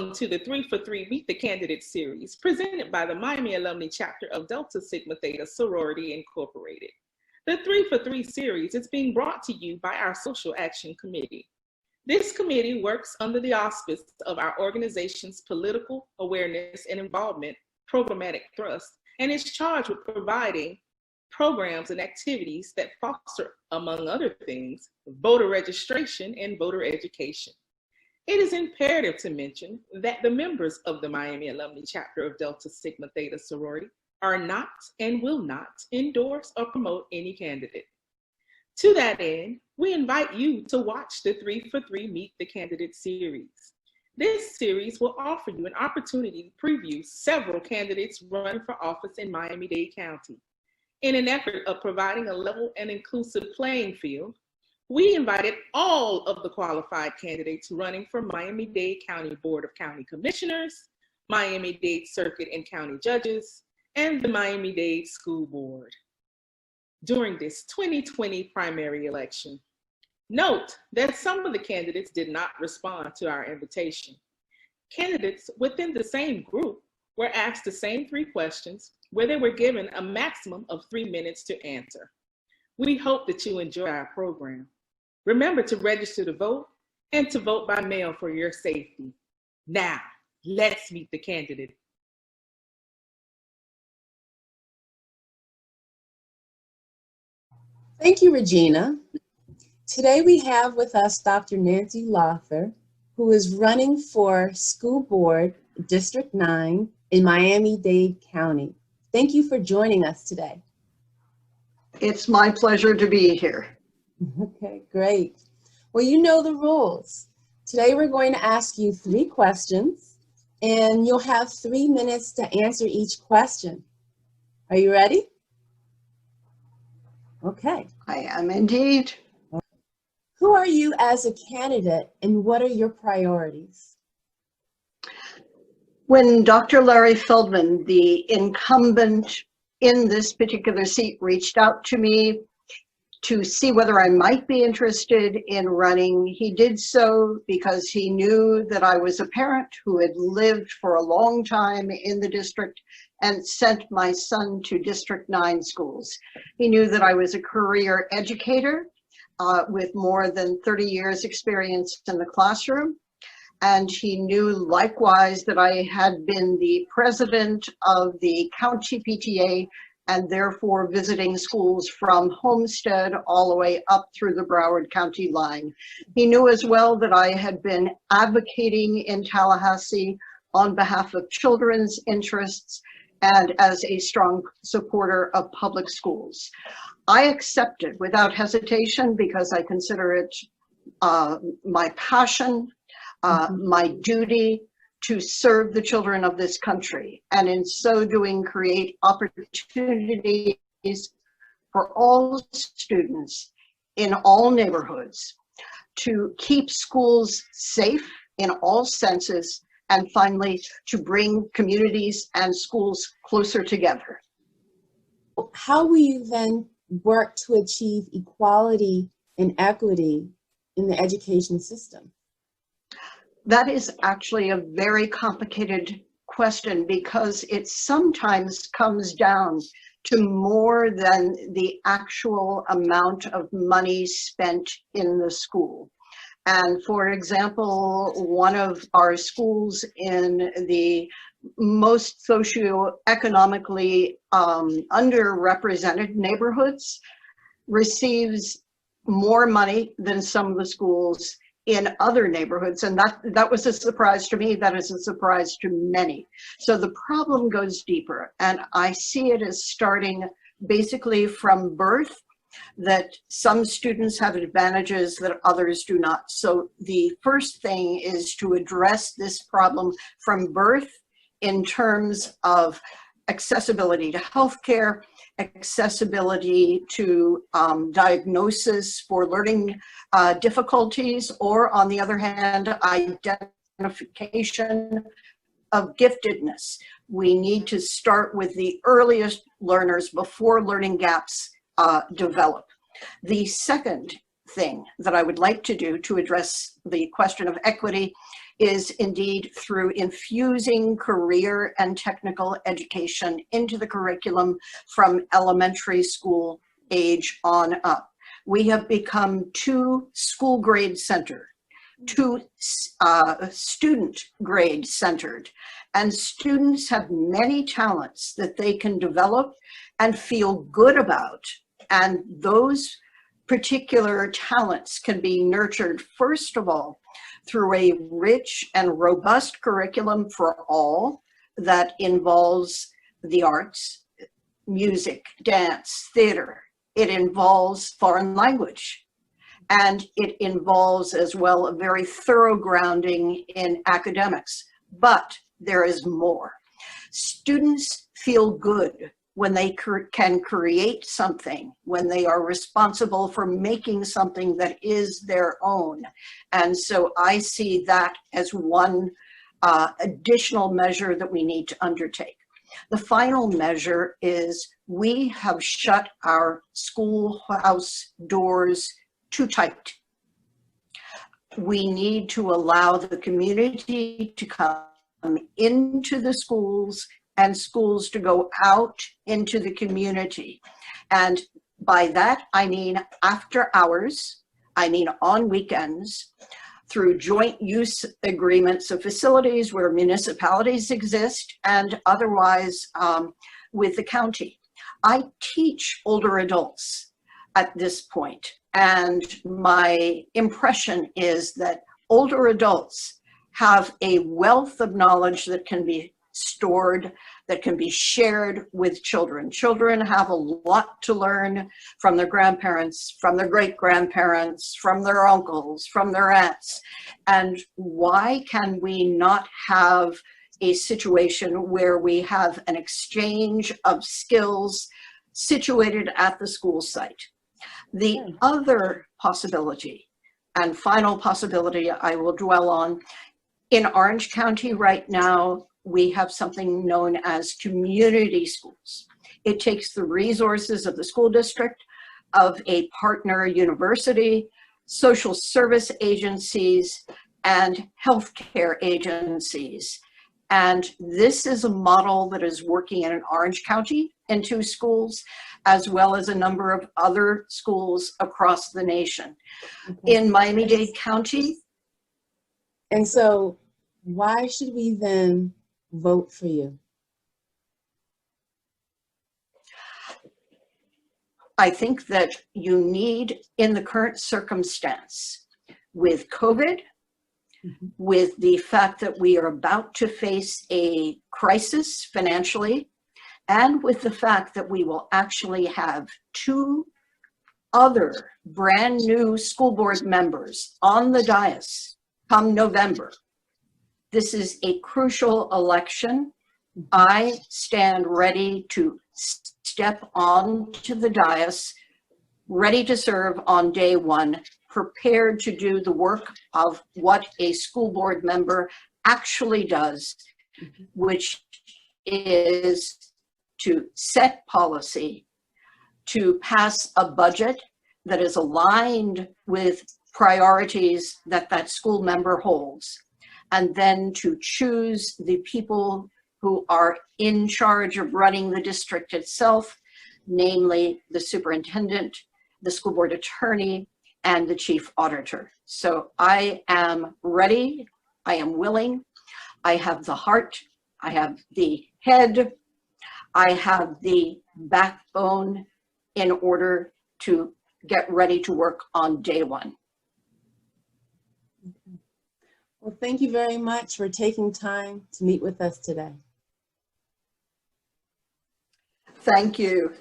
Welcome to the 3 for 3 Meet the Candidate series, presented by the Miami Alumni Chapter of Delta Sigma Theta Sorority Incorporated. The 3 for 3 series is being brought to you by our Social Action Committee. This committee works under the auspice of our organization's political awareness and involvement programmatic thrust, and is charged with providing programs and activities that foster, among other things, voter registration and voter education. It is imperative to mention that the members of the Miami Alumni Chapter of Delta Sigma Theta Sorority are not and will not endorse or promote any candidate. To that end, we invite you to watch the 3 for 3 Meet the Candidate series. This series will offer you an opportunity to preview several candidates running for office in Miami-Dade County. In an effort of providing a level and inclusive playing field, we invited all of the qualified candidates running for Miami-Dade County Board of County Commissioners, Miami-Dade Circuit and County Judges, and the Miami-Dade School Board during this 2020 primary election. Note that some of the candidates did not respond to our invitation. Candidates within the same group were asked the same 3 questions, where they were given a maximum of 3 minutes to answer. We hope that you enjoy our program. Remember to register to vote and to vote by mail for your safety. Now, let's meet the candidate. Thank you, Regina. Today we have with us Dr. Nancy Lawther, who is running for School Board District 9 in Miami-Dade County. Thank you for joining us today. It's my pleasure to be here. Okay, great. Well, you know the rules. Today we're going to ask you 3 questions, and you'll have 3 minutes to answer each question. Are you ready? Okay. I am indeed. Who are you as a candidate, and what are your priorities? When Dr. Larry Feldman, the incumbent in this particular seat, reached out to me to see whether I might be interested in running, he did so because he knew that I was a parent who had lived for a long time in the district and sent my son to District 9 schools. He knew that I was a career educator with more than 30 years experience in the classroom. And he knew likewise that I had been the president of the county PTA and therefore visiting schools from Homestead all the way up through the Broward County line. He knew as well that I had been advocating in Tallahassee on behalf of children's interests and as a strong supporter of public schools. I accepted without hesitation because I consider it my passion, my duty to serve the children of this country, and in so doing create opportunities for all students in all neighborhoods to keep schools safe in all senses, and finally to bring communities and schools closer together. How will you then work to achieve equality and equity in the education system? That is actually a very complicated question because it sometimes comes down to more than the actual amount of money spent in the school. And for example, one of our schools in the most socioeconomically underrepresented neighborhoods receives more money than some of the schools in other neighborhoods, and that was a surprise to me. That is a surprise to many. So the problem goes deeper, and I see it as starting basically from birth, that some students have advantages that others do not. So the first thing is to address this problem from birth in terms of accessibility to healthcare, accessibility to diagnosis for learning difficulties, or on the other hand, identification of giftedness. We need to start with the earliest learners before learning gaps develop. The second thing that I would like to do to address the question of equity is indeed through infusing career and technical education into the curriculum from elementary school age on up. We have become too school grade centered, too student grade centered, and students have many talents that they can develop and feel good about, and those particular talents can be nurtured, first of all, through a rich and robust curriculum for all that involves the arts, music, dance, theater. It involves foreign language, and it involves as well a very thorough grounding in academics. But there is more. Students feel good when they can create something, when they are responsible for making something that is their own. And so I see that as one additional measure that we need to undertake. The final measure is we have shut our schoolhouse doors too tight. We need to allow the community to come into the schools and schools to go out into the community. And by that, I mean after hours, I mean on weekends, through joint use agreements of facilities where municipalities exist and otherwise with the county. I teach older adults at this point, and my impression is that older adults have a wealth of knowledge that can be stored, that can be shared with children. Children have a lot to learn from their grandparents, from their great-grandparents, from their uncles, from their aunts. And why can we not have a situation where we have an exchange of skills situated at the school site? The other possibility and final possibility I will dwell on, in Orange County right now, we have something known as community schools. It takes the resources of the school district, of a partner university, social service agencies, and healthcare agencies. And this is a model that is working in Orange County in 2 schools, as well as a number of other schools across the nation. Okay. In Miami-Dade County. And so why should we then vote for you? I think that you need, in the current circumstance, with COVID, with the fact that we are about to face a crisis financially, and with the fact that we will actually have 2 other brand new school board members on the dais come November. This is a crucial election. I stand ready to step on to the dais, ready to serve on day 1, prepared to do the work of what a school board member actually does, which is to set policy, to pass a budget that is aligned with priorities that that school member holds, and then to choose the people who are in charge of running the district itself, namely the superintendent, the school board attorney, and the chief auditor. So I am ready, I am willing, I have the heart, I have the head, I have the backbone in order to get ready to work on day 1. Okay. Well, thank you very much for taking time to meet with us today. Thank you.